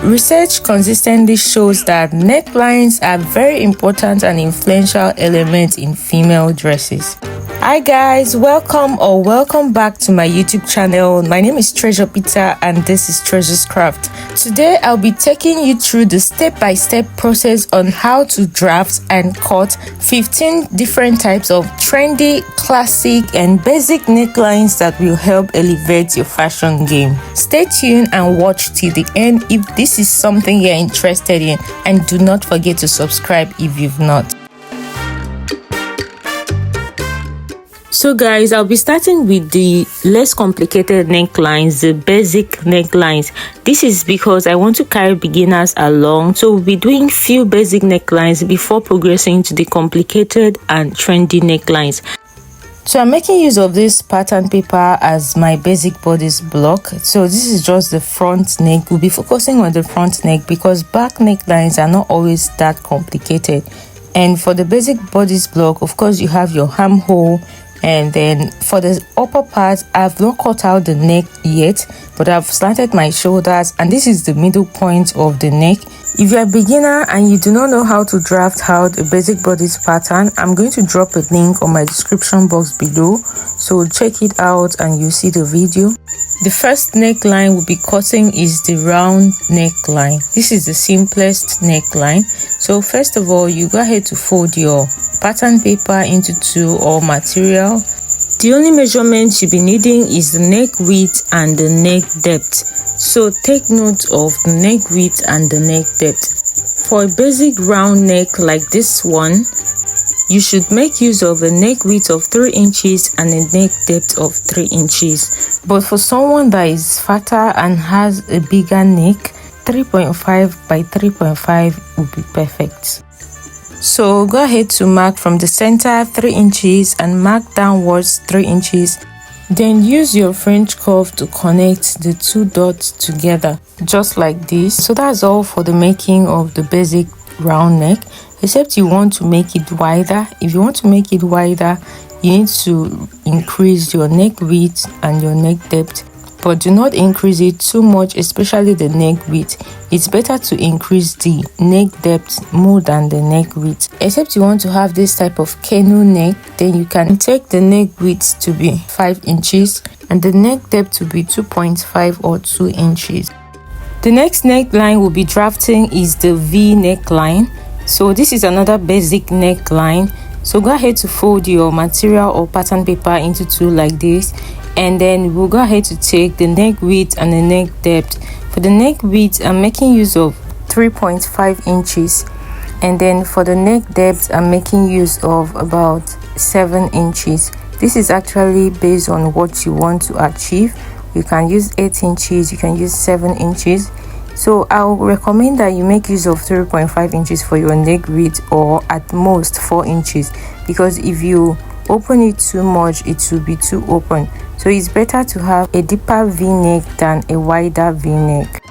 Research consistently shows that necklines are very important and influential elements in female dresses. Hi guys, welcome back to my YouTube channel. My name is Treasure Peter and this is Treasure's Craft. Today I'll be taking you through the step-by-step process on how to draft and cut 15 different types of trendy, classic and basic necklines that will help elevate your fashion game. Stay tuned and watch till the end if this is something you're interested in, and do not forget to subscribe if you've not. So guys, I'll be starting with the less complicated necklines, the basic necklines. This is because I want to carry beginners along, so we'll be doing few basic necklines before progressing to the complicated and trendy necklines. So I'm making use of this pattern paper as my basic bodice block. So this is just the front neck. We'll be focusing on the front neck because back necklines are not always that complicated. And for the basic bodice block, of course, you have your armhole. And then for the upper part, I've not cut out the neck yet, but I've slanted my shoulders, and this is the middle point of the neck. If you're a beginner and you do not know how to draft out a basic bodice pattern, I'm going to drop a link on my description box below, so check it out and you see the video. The first neckline we'll be cutting is the round neckline. This is the simplest neckline. So first of all, you go ahead to fold your pattern paper into two or material. The only measurement you'll be needing is the neck width and the neck depth. So take note of the neck width and the neck depth. For a basic round neck like this one, you should make use of a neck width of 3 inches and a neck depth of 3 inches. But for someone that is fatter and has a bigger neck, 3.5 by 3.5 would be perfect. So go ahead to mark from the center 3 inches and mark downwards 3 inches. Then use your French curve to connect the two dots together, just like this. So that's all for the making of the basic round neck, except you want to make it wider. If you want to make it wider, you need to increase your neck width and your neck depth, but do not increase it too much, especially the neck width. It's better to increase the neck depth more than the neck width. Except you want to have this type of canoe neck, then you can take the neck width to be 5 inches and the neck depth to be 2.5 or 2 inches. The next neckline we'll be drafting is the V neckline. So this is another basic neckline. So go ahead to fold your material or pattern paper into two like this, and then we'll go ahead to take the neck width and the neck depth. For the neck width, I'm making use of 3.5 inches, and then for the neck depth, I'm making use of about 7 inches. This is actually based on what you want to achieve. You can use 8 inches, you can use 7 inches. So I'll recommend that you make use of 3.5 inches for your neck width, or at most 4 inches, because if you open it too much, it will be too open. So it's better to have a deeper v-neck than a wider v-neck.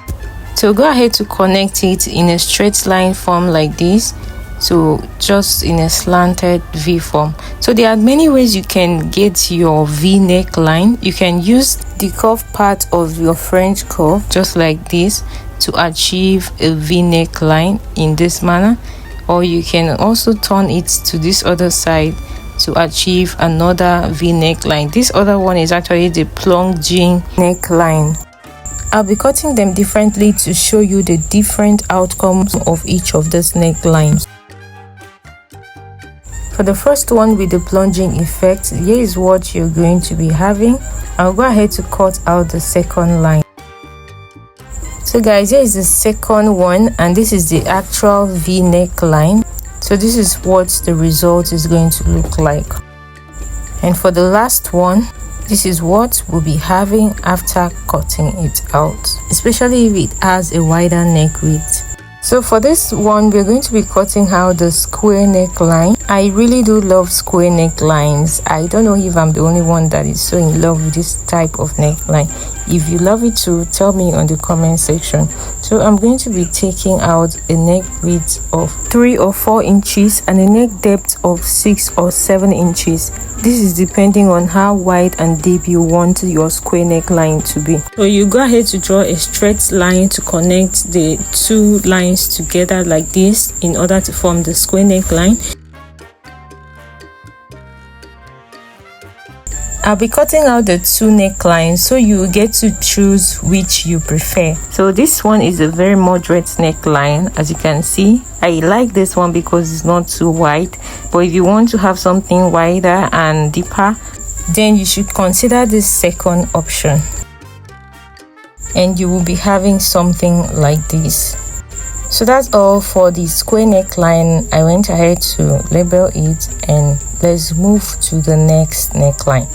So go ahead to connect it in a straight line form like this, so just in a slanted v form. So there are many ways you can get your v-neck line. You can use the curve part of your French curve just like this to achieve a v-neck line in this manner, or you can also turn it to this other side to achieve another v-neck line. This other one is actually the plunging neckline. I'll be cutting them differently to show you the different outcomes of each of these necklines. For the first one with the plunging effect, here is what you're going to be having. I'll go ahead to cut out the second line. So guys, here is the second one, and this is the actual v-neck line. So this is what the result is going to look like. And for the last one, this is what we'll be having after cutting it out, especially if it has a wider neck width. So for this one, we're going to be cutting out the square neckline. I really do love square necklines. I don't know if I'm the only one that is so in love with this type of neckline. If you love it too, tell me on the comment section. So I'm going to be taking out a neck width of 3 or 4 inches and a neck depth of 6 or 7 inches. This is depending on how wide and deep you want your square neckline to be. So you go ahead to draw a straight line to connect the two lines together like this in order to form the square neckline. I'll be cutting out the two necklines, so you will get to choose which you prefer. So this one is a very moderate neckline, as you can see. I like this one because it's not too wide, but if you want to have something wider and deeper, then you should consider this second option, and you will be having something like this. So that's all for the square neckline. I went ahead to label it, and let's move to the next neckline.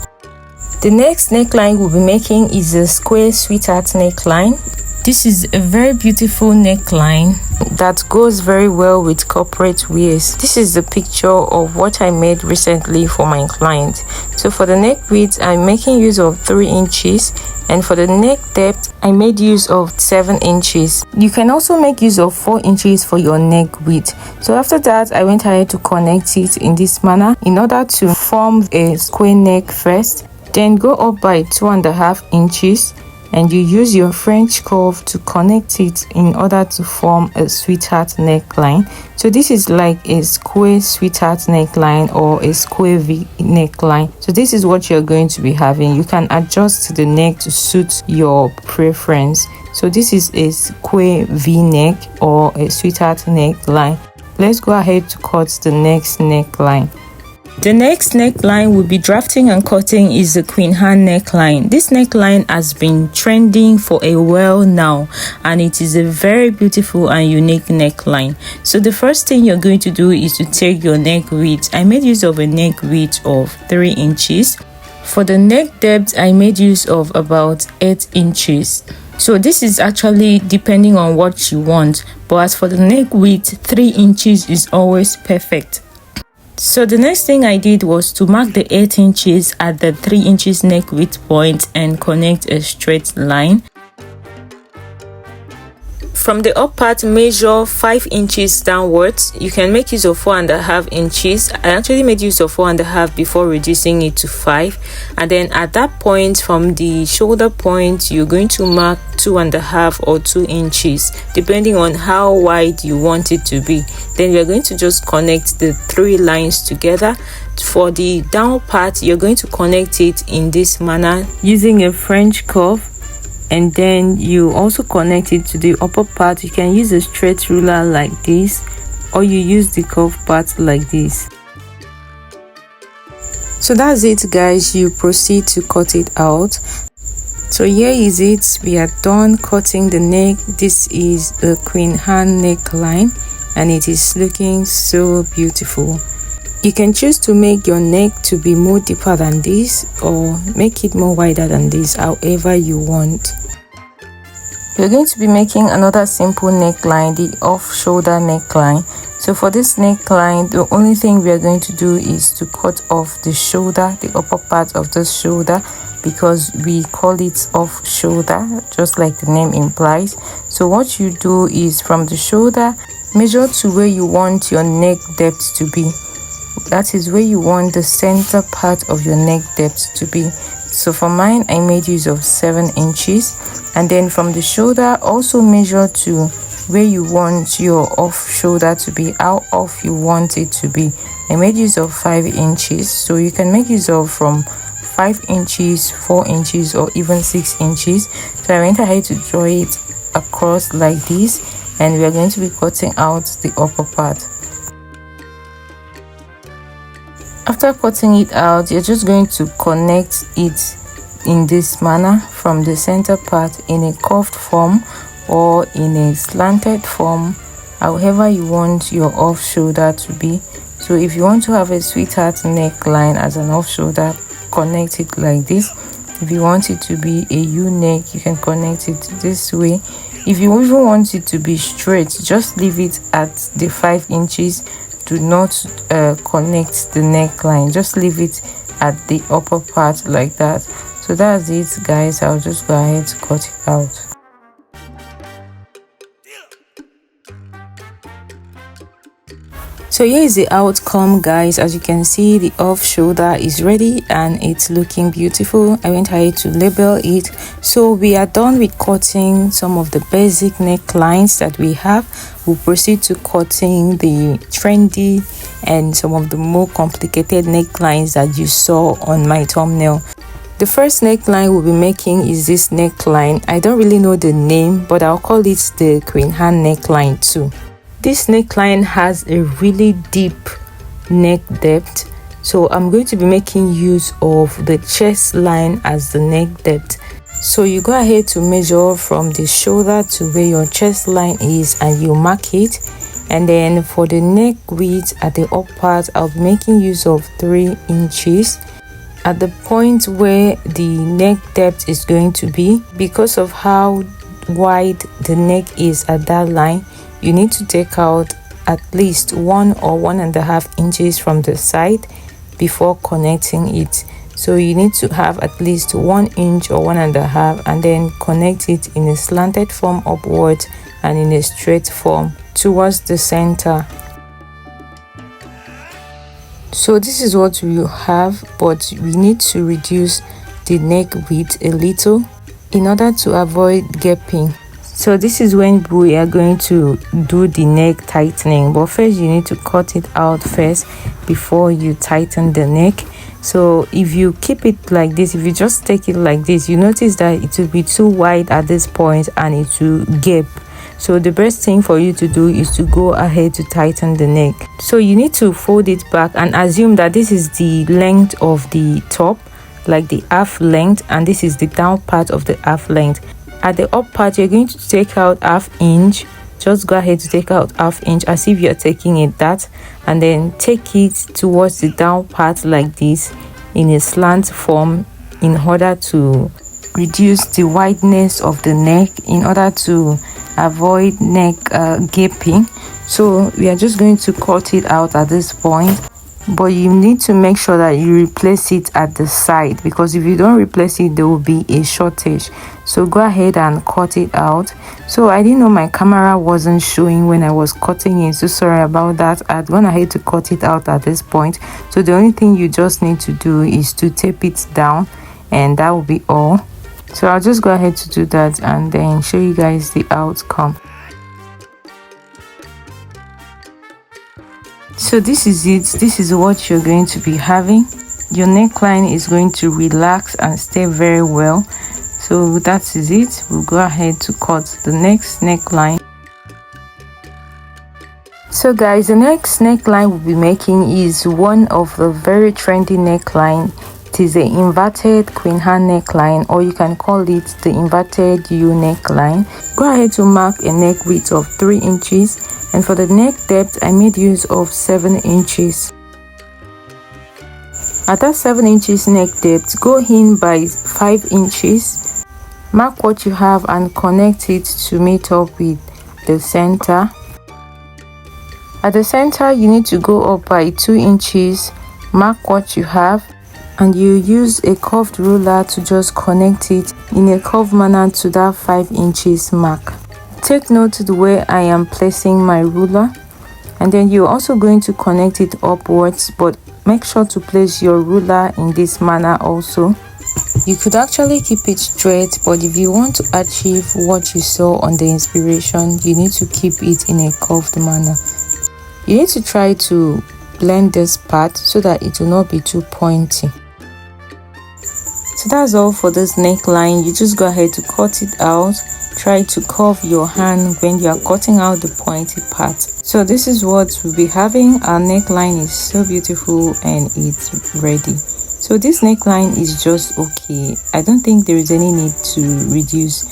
The next neckline we'll be making is a square sweetheart neckline. This is a very beautiful neckline that goes very well with corporate wears. This is the picture of what I made recently for my client. So for the neck width, I'm making use of 3 inches, and for the neck depth, I made use of 7 inches. You can also make use of 4 inches for your neck width. So after that, I went ahead to connect it in this manner in order to form a square neck first. Then go up by 2.5 inches, and you use your French curve to connect it in order to form a sweetheart neckline. So this is like a square sweetheart neckline or a square V neckline. So this is what you're going to be having. You can adjust the neck to suit your preference. So this is a square V neck or a sweetheart neckline. Let's go ahead to cut the next neckline. The next neckline we'll be drafting and cutting is the queen hand neckline. This neckline has been trending for a while now, and it is a very beautiful and unique neckline. So the first thing you're going to do is to take your neck width. I made use of a neck width of 3 inches. For the neck depth, I made use of about 8 inches. So this is actually depending on what you want, but as for the neck width, 3 inches is always perfect. So the next thing I did was to mark the 8 inches at the 3 inches neck width point and connect a straight line. From the up part, measure 5 inches downwards. You can make use of 4.5 inches. I actually made use of 4.5 before reducing it to 5. And then at that point, from the shoulder point, you're going to mark 2.5 or 2 inches, depending on how wide you want it to be. Then we're going to just connect the 3 lines together. For the down part, you're going to connect it in this manner using a French curve. And then you also connect it to the upper part. You can use a straight ruler like this, or you use the curved part like this. So that's it, guys. You proceed to cut it out. So here is it. We are done cutting the neck. This is a queen hand neckline, and it is looking so beautiful. You can choose to make your neck to be more deeper than this, or make it more wider than this, however you want. We're going to be making another simple neckline, the off-shoulder neckline. So for this neckline, the only thing we are going to do is to cut off the shoulder, the upper part of the shoulder, because we call it off shoulder, just like the name implies. So what you do is from the shoulder, measure to where you want your neck depth to be. That is where you want the center part of your neck depth to be. So for mine, I made use of 7 inches. And then from the shoulder, also measure to where you want your off shoulder to be, how off you want it to be. I made use of 5 inches. So you can make use of from 5 inches, 4 inches, or even 6 inches. So I went ahead to draw it across like this, and we are going to be cutting out the upper part. After cutting it out, you're just going to connect it in this manner from the center part in a curved form or in a slanted form, however you want your off shoulder to be. So if you want to have a sweetheart neckline as an off shoulder, connect it like this. If you want it to be a U-neck, you can connect it this way. If you even want it to be straight, just leave it at the 5 inches. Do not connect the neckline, just leave it at the upper part like that. So that's it, guys. I'll just go ahead to cut it out. So here is the outcome, guys. As you can see, the off shoulder is ready and it's looking beautiful. I went ahead to label it. So we are done with cutting some of the basic necklines that we have. We'll proceed to cutting the trendy and some of the more complicated necklines that you saw on my thumbnail. The first neckline we'll be making is this neckline. I don't really know the name, but I'll call it the queen hand neckline too. This neckline has a really deep neck depth, so I'm going to be making use of the chest line as the neck depth. So you go ahead to measure from the shoulder to where your chest line is and you mark it. And then for the neck width at the up part, I'll be making use of 3 inches. At the point where the neck depth is going to be, because of how wide the neck is at that line, you need to take out at least 1 or 1.5 inches from the side before connecting it. So you need to have at least 1 inch or 1.5 and then connect it in a slanted form upwards and in a straight form towards the center. So this is what we have, but we need to reduce the neck width a little in order to avoid gaping. So this is when we are going to do the neck tightening, but first you need to cut it out first before you tighten the neck. So if you keep it like this, if you just take it like this, you notice that it will be too wide at this point and it will gape. So the best thing for you to do is to go ahead to tighten the neck. So you need to fold it back and assume that this is the length of the top, like the half length, and this is the down part of the half length. At the up part, you're going to take out 1/2 inch. Just go ahead to take out 1/2 inch as if you're taking it that, and then take it towards the down part like this in a slant form in order to reduce the wideness of the neck, in order to avoid neck gaping. So we are just going to cut it out at this point, but you need to make sure that you replace it at the side, because if you don't replace it, there will be a shortage. So go ahead and cut it out. So I didn't know my camera wasn't showing when I was cutting it, so sorry about that. I'd gone ahead to cut it out at this point. So the only thing you just need to do is to tape it down, and that will be all. So I'll just go ahead to do that and then show you guys the outcome. So this is it. This is what you're going to be having. Your neckline is going to relax and stay very well. So that is it. We'll go ahead to cut the next neckline. So guys, the next neckline we'll be making is one of the very trendy neckline. It is the inverted queen hand neckline, or you can call it the inverted U neckline. Go ahead to mark a neck width of 3 inches, and for the neck depth I made use of 7 inches. At that 7 inches neck depth, go in by 5 inches. Mark what you have and connect it to meet up with the center. At the center, you need to go up by 2 inches. Mark what you have, and you use a curved ruler to just connect it in a curved manner to that 5 inches mark. Take note the way I am placing my ruler, and then you're also going to connect it upwards, but make sure to place your ruler in this manner also. You could actually keep it straight, but if you want to achieve what you saw on the inspiration, you need to keep it in a curved manner. You need to try to blend this part so that it will not be too pointy. So that's all for this neckline. You just go ahead to cut it out. Try to curve your hand when you are cutting out the pointy part. So this is what we'll be having. Our neckline is so beautiful and it's ready. So this neckline is just okay. I don't think there is any need to reduce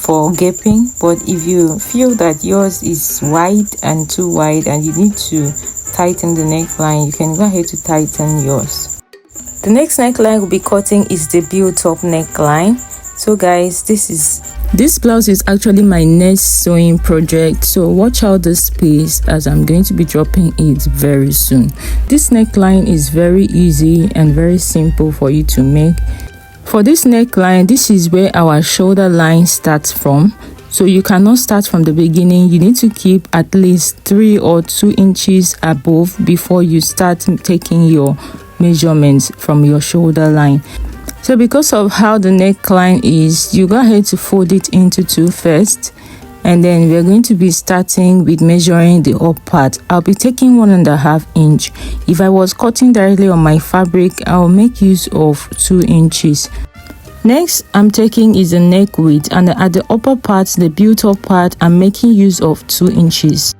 for gaping, but if you feel that yours is wide and too wide and you need to tighten the neckline, you can go ahead to tighten yours. The next neckline we'll be cutting is the built-up neckline. So guys, this blouse is actually my next sewing project, so watch out this space as I'm going to be dropping it very soon. This neckline is very easy and very simple for you to make. For this neckline, this is where our shoulder line starts from. So you cannot start from the beginning. You need to keep at least 3 or 2 inches above before you start taking your measurements from your shoulder line. So because of how the neckline is, you go ahead to fold it into 2 first, and then we're going to be starting with measuring the up part. I'll be taking 1.5 inch. If I was cutting directly on my fabric, I'll make use of 2 inches. Next I'm taking is the neck width, and at the upper part, the built-up part, I'm making use of 2 inches.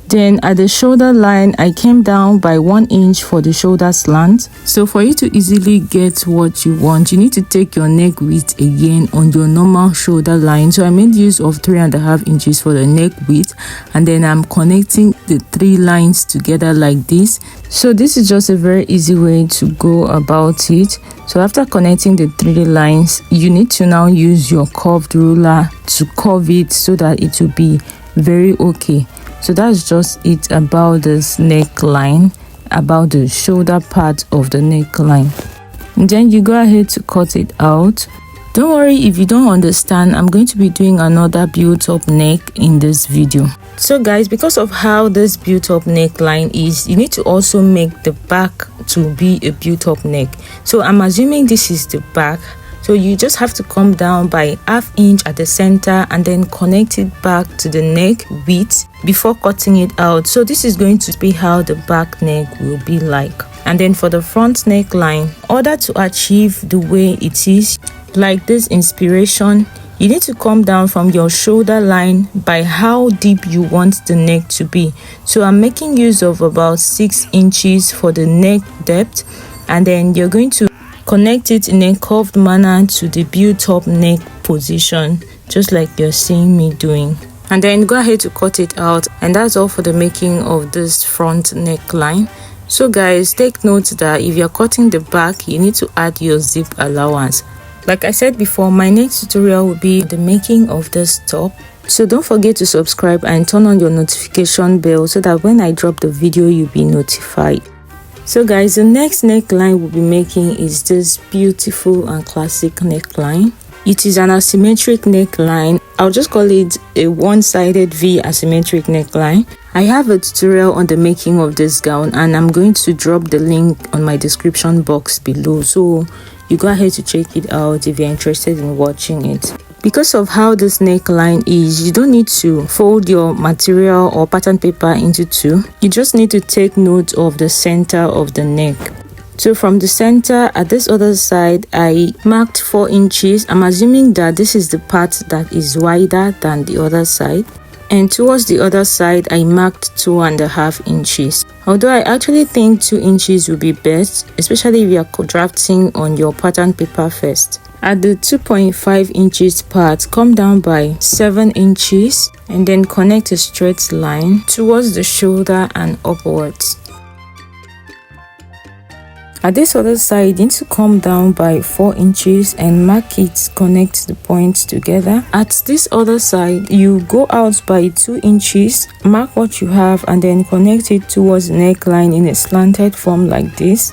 Then at the shoulder line, I came down by 1 inch for the shoulder slant. So for you to easily get what you want, you need to take your neck width again on your normal shoulder line. So I made use of 3.5 inches for the neck width, and then I'm connecting the 3 lines together like this. So this is just a very easy way to go about it. So after connecting the 3 lines, you need to now use your curved ruler to curve it so that it will be very okay. So that's just it about this neckline, about the shoulder part of the neckline. And then you go ahead to cut it out. Don't worry if you don't understand, I'm going to be doing another built-up neck in this video. So guys, because of how this built-up neckline is, you need to also make the back to be a built-up neck. So I'm assuming this is the back. So you just have to come down by 1/2 inch at the center and then connect it back to the neck width before cutting it out. So this is going to be how the back neck will be like. And then for the front neckline, in order to achieve the way it is, like this inspiration, you need to come down from your shoulder line by how deep you want the neck to be. So I'm making use of about 6 inches for the neck depth, and then you're going to connect it in a curved manner to the built-up neck position, just like you're seeing me doing. And then go ahead to cut it out, and that's all for the making of this front neckline. So guys, take note that if you're cutting the back, you need to add your zip allowance. Like I said before, my next tutorial will be the making of this top. So don't forget to subscribe and turn on your notification bell so that when I drop the video, you'll be notified. So guys, the next neckline we'll be making is this beautiful and classic neckline. It is an asymmetric neckline. I'll just call it a one-sided V asymmetric neckline. I have a tutorial on the making of this gown, and I'm going to drop the link on my description box below, so you go ahead to check it out if you're interested in watching it. Because of how this neckline is, you don't need to fold your material or pattern paper into 2. You just need to take note of the center of the neck. So from the center at this other side, I marked 4 inches. I'm assuming that this is the part that is wider than the other side. And towards the other side, I marked 2.5 inches. Although I actually think 2 inches would be best, especially if you are drafting on your pattern paper first. At the 2.5 inches part, come down by 7 inches and then connect a straight line towards the shoulder and upwards. At this other side, you need to come down by 4 inches and mark it, connect the points together. At this other side, you go out by 2 inches, mark what you have, and then connect it towards the neckline in a slanted form like this.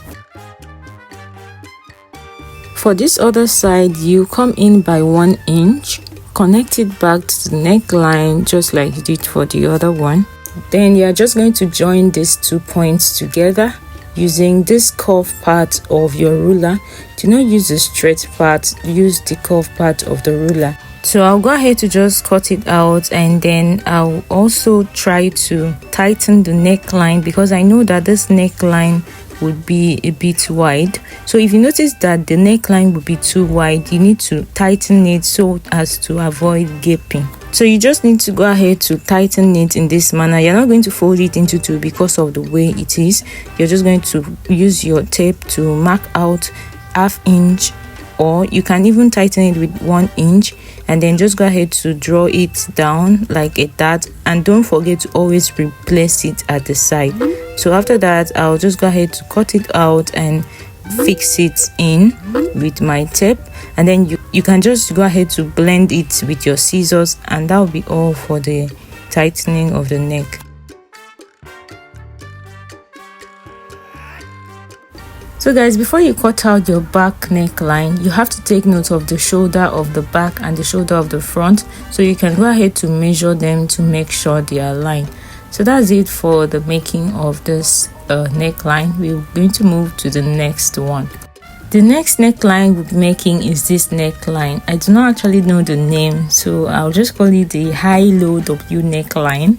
For this other side, you come in by 1 inch, connect it back to the neckline just like you did for the other one. Then you're just going to join these 2 points together using this curved part of your ruler. Do not use the straight part, use the curved part of the ruler. So I'll go ahead to just cut it out, and then I'll also try to tighten the neckline because I know that this neckline would be a bit wide. So if you notice that the neckline would be too wide, you need to tighten it so as to avoid gaping. So you just need to go ahead to tighten it in this manner. You're not going to fold it into 2 because of the way it is. You're just going to use your tape to mark out 1/2 inch, or you can even tighten it with 1 inch, and then just go ahead to draw it down like a dart, and don't forget to always replace it at the side. So after that, I'll just go ahead to cut it out and fix it in with my tape, and then you can just go ahead to blend it with your scissors, and that will be all for the tightening of the neck. So guys, before you cut out your back neckline, you have to take note of the shoulder of the back and the shoulder of the front, so you can go ahead to measure them to make sure they are aligned. So that's it for the making of this neckline. We're going to move to the next one. The next neckline we'll be making is this neckline. I do not actually know the name, so I'll just call it the high-low W neckline.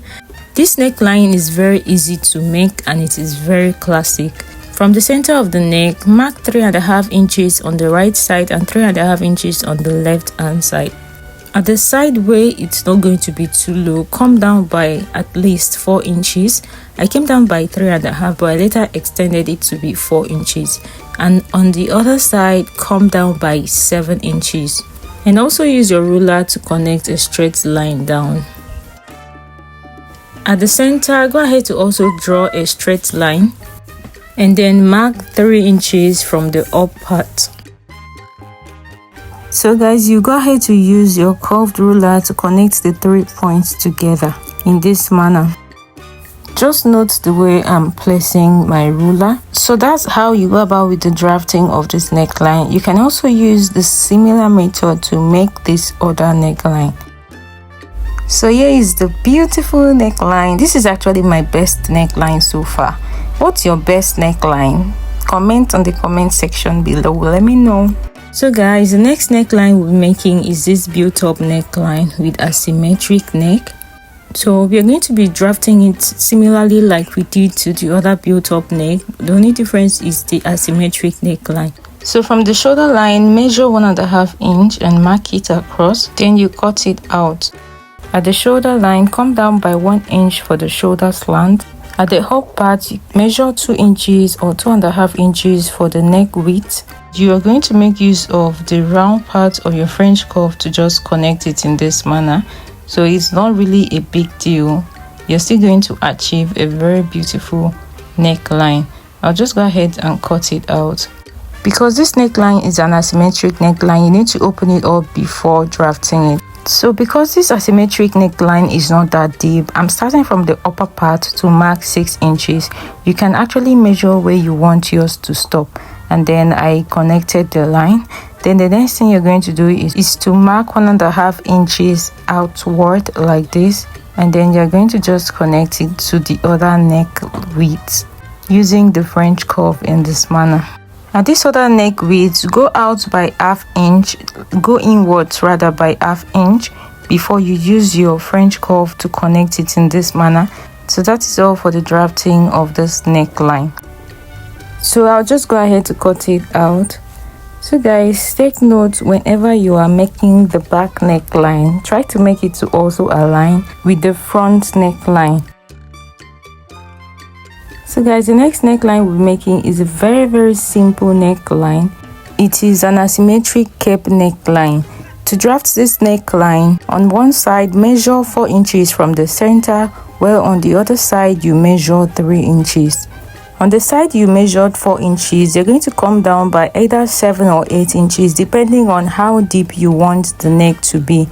This neckline is very easy to make and it is very classic. From the center of the neck, mark 3.5 inches on the right side and 3.5 inches on the left hand side. At the side where it's not going to be too low, come down by at least 4 inches. I came down by 3.5, but I later extended it to be 4 inches. And on the other side, come down by 7 inches. And also use your ruler to connect a straight line down. At the center, go ahead to also draw a straight line. And then mark 3 inches from the up part. So guys, you go ahead to use your curved ruler to connect the 3 points together in this manner. Just note the way I'm placing my ruler. So that's how you go about with the drafting of this neckline. You can also use the similar method to make this other neckline. So here is the beautiful neckline. This is actually my best neckline so far. What's your best neckline? Comment on the comment section below. Let me know. So guys, the next neckline we're making is this built-up neckline with asymmetric neck. So we are going to be drafting it similarly like we did to the other built-up neck. The only difference is the asymmetric neckline. So from the shoulder line, measure 1.5 inch and mark it across. Then you cut it out. At the shoulder line, come down by 1 inch for the shoulder slant. At the hop part, measure 2 inches or 2.5 inches for the neck width. You are going to make use of the round part of your French curve to just connect it in this manner. So it's not really a big deal. You're still going to achieve a very beautiful neckline. I'll just go ahead and cut it out. Because this neckline is an asymmetric neckline, you need to open it up before drafting it. So because this asymmetric neckline is not that deep, I'm starting from the upper part to mark 6 inches. You can actually measure where you want yours to stop. And then I connected the line. Then the next thing you're going to do is to mark 1.5 inches outward like this. And then you're going to just connect it to the other neck width using the French curve in this manner. At this other neck width, go out by 1/2 inch, go inwards rather by 1/2 inch before you use your French curve to connect it in this manner. So that is all for the drafting of this neckline. So I'll just go ahead to cut it out. So guys, take note whenever you are making the back neckline, try to make it to also align with the front neckline. So guys, the next neckline we're making is a very simple neckline. It is an asymmetric cape neckline. To draft this neckline, on one side measure 4 inches from the center, while on the other side you measure 3 inches. On the side you measured 4 inches, you're going to come down by either 7 or 8 inches depending on how deep you want the neck to be.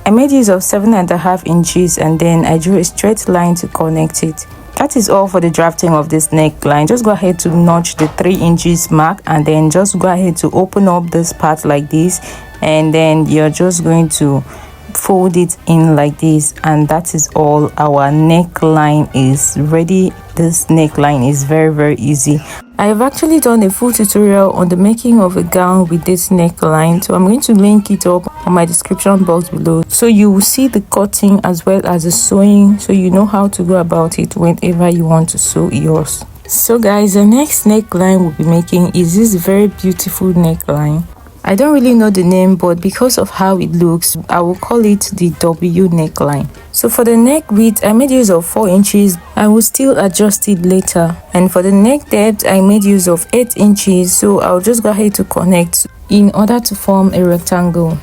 I made use of 7.5 inches and then I drew a straight line to connect it. That is all for the drafting of this neckline. Just go ahead to notch the 3 inches mark and then just go ahead to open up this part like this, and then you're just going to fold it in like this, and that is all. Our neckline is ready. This neckline is very easy. I have actually done a full tutorial on the making of a gown with this neckline, so I'm going to link it up on my description box below, so you will see the cutting as well as the sewing, so you know how to go about it whenever you want to sew yours. So guys, the next neckline we'll be making is this very beautiful neckline. I don't really know the name, but because of how it looks, I will call it the W neckline. So for the neck width, I made use of 4 inches. I will still adjust it later. And for the neck depth, I made use of 8 inches. So I'll just go ahead to connect in order to form a rectangle.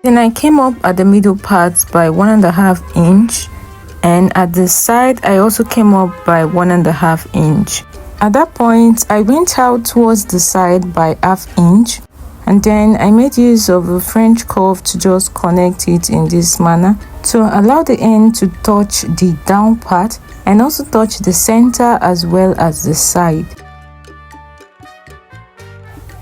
Then I came up at the middle part by 1.5 inch. And at the side, I also came up by 1.5 inch. At that point, I went out towards the side by 1/2 inch. And then I made use of a French curve to just connect it in this manner to allow the end to touch the down part and also touch the center as well as the side.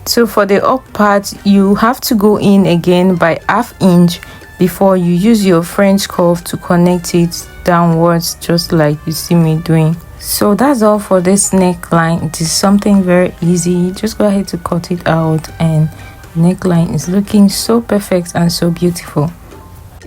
So for the up part, you have to go in again by ½ inch before you use your French curve to connect it downwards, just like you see me doing. So that's all for this neckline. It is something very easy. Just go ahead to cut it out and the neckline is looking so perfect and so beautiful.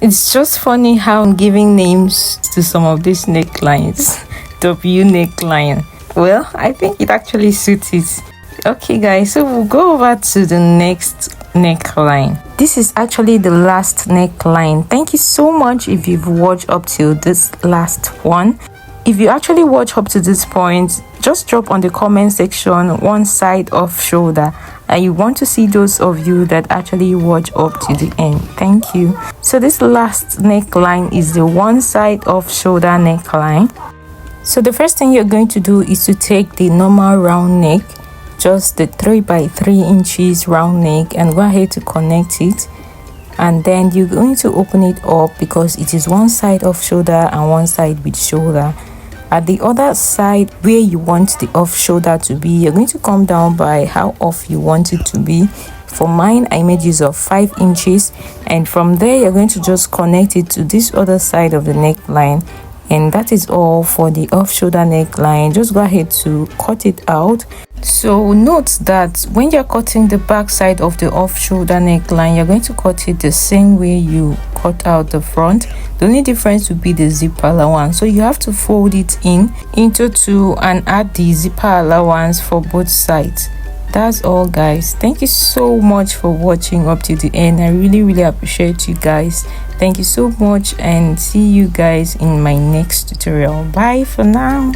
It's just funny how I'm giving names to some of these necklines. W neckline. Well, I think it actually suits it. Okay guys, so we'll go over to the next neckline. This is actually the last neckline. Thank you so much if you've watched up till this last one. If you actually watch up to this point, just drop on the comment section one side off shoulder, and you want to see those of you that actually watch up to the end. Thank you. So this last neckline is the one side off shoulder neckline. So the first thing you're going to do is to take the normal round neck, just the 3 by 3 inches round neck, and go ahead to connect it. And then you're going to open it up because it is one side off shoulder and one side with shoulder. At the other side where you want the off shoulder to be, you're going to come down by how off you want it to be. For mine, I made use of 5 inches, and from there you're going to just connect it to this other side of the neckline. And that is all for the off shoulder neckline. Just go ahead to cut it out. So note that when you're cutting the back side of the off shoulder neckline, you're going to cut it the same way you cut out the front. The only difference will be the zipper allowance. So you have to fold it in into two and add the zipper allowance for both sides. That's all guys. Thank you so much for watching up to the end. I really appreciate you guys. Thank you so much, and see you guys in my next tutorial. Bye for now.